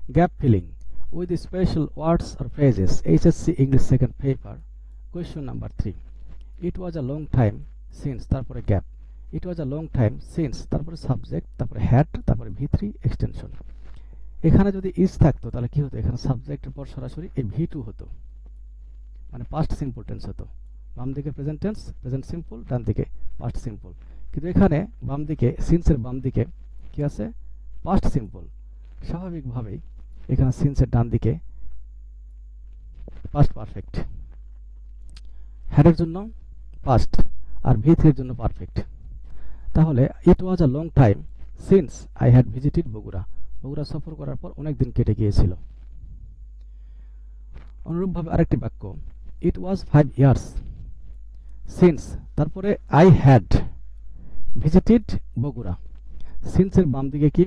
Gap filling with special words or phrases. HSC English second paper. Question number 3. It was a long time since তারপরে gap. It was a long time since তারপরে subject, তারপরে had, তারপরে V3 extension. এখানে যদি is থাকতো তাহলে কি হতো, এখানে সাবজেক্টের পর সরাসরি এই V2 হতো, মানে পাস্ট সিম্পল টেন্স হতো। বাম দিকে প্রেজেন্ট টেন্স, প্রেজেন্ট সিম্পল, ডান দিকে পাস্ট সিম্পল। কিন্তু এখানে বাম দিকে সিন্সের বাম দিকে কি আছে, পাস্ট সিম্পল। স্বাভাবিকভাবেই এখানে সিন্সের ডান দিকে পাস্ট পারফেক্ট, হ্যাডের জন্য পাস্ট আর V3 এর জন্য পারফেক্ট। তাহলে it was a long time since I had visited Bogura. Bogura সফর করার পর অনেক দিন কেটে গিয়েছিল। অনুরূপভাবে আরেকটি বাক্য, ইট ওয়াজ 5 ইয়ার্স সিন্স তারপরে আই হ্যাড ভিজিটেড বগুড়া। সিন্সের বাম দিকে কি,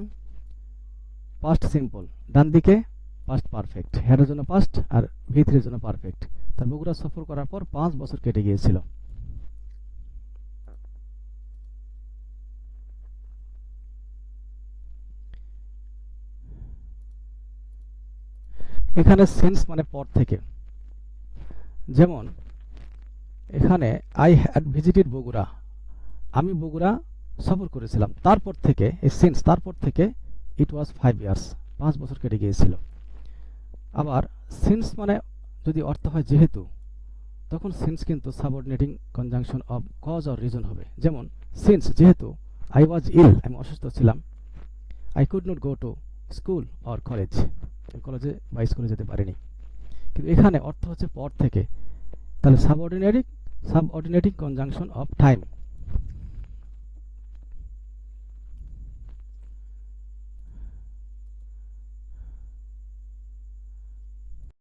পাস্ট সিম্পল, ডান দিকে পাস্ট পারফেক্ট, হ্যাডের জন্য পাস্ট আর V3 এর জন্য পারফেক্ট। তার বগুড়া সফর করার পর 5 বছর কেটে গিয়েছিল। এখানে সিন্স মানে পর থেকে, যেমন এখানে আই হ্যাড ভিজিটেড বগুড়া, আমি বগুড়া সফর করেছিলাম, তারপর থেকে এই সিন্স, তারপর থেকে ইট ওয়াজ 5 ইয়ার্স, 5 বছর কেটে গিয়েছিল। আবার সিন্স মানে যদি অর্থ হয় যেহেতু, তখন সিন্স কিন্তু subordinating conjunction of cause or reason হবে। যেমন সিন্স যেহেতু আই ওয়াজ ইল, আমি অসুস্থ ছিলাম, I could not go to school or college, কলেজে বা স্কুলে যেতে পারিনি। কিন্তু এখানে অর্থ হচ্ছে পর থেকে, তাহলে সাবঅর্ডিনেটিং কনজাংশন অফ টাইম।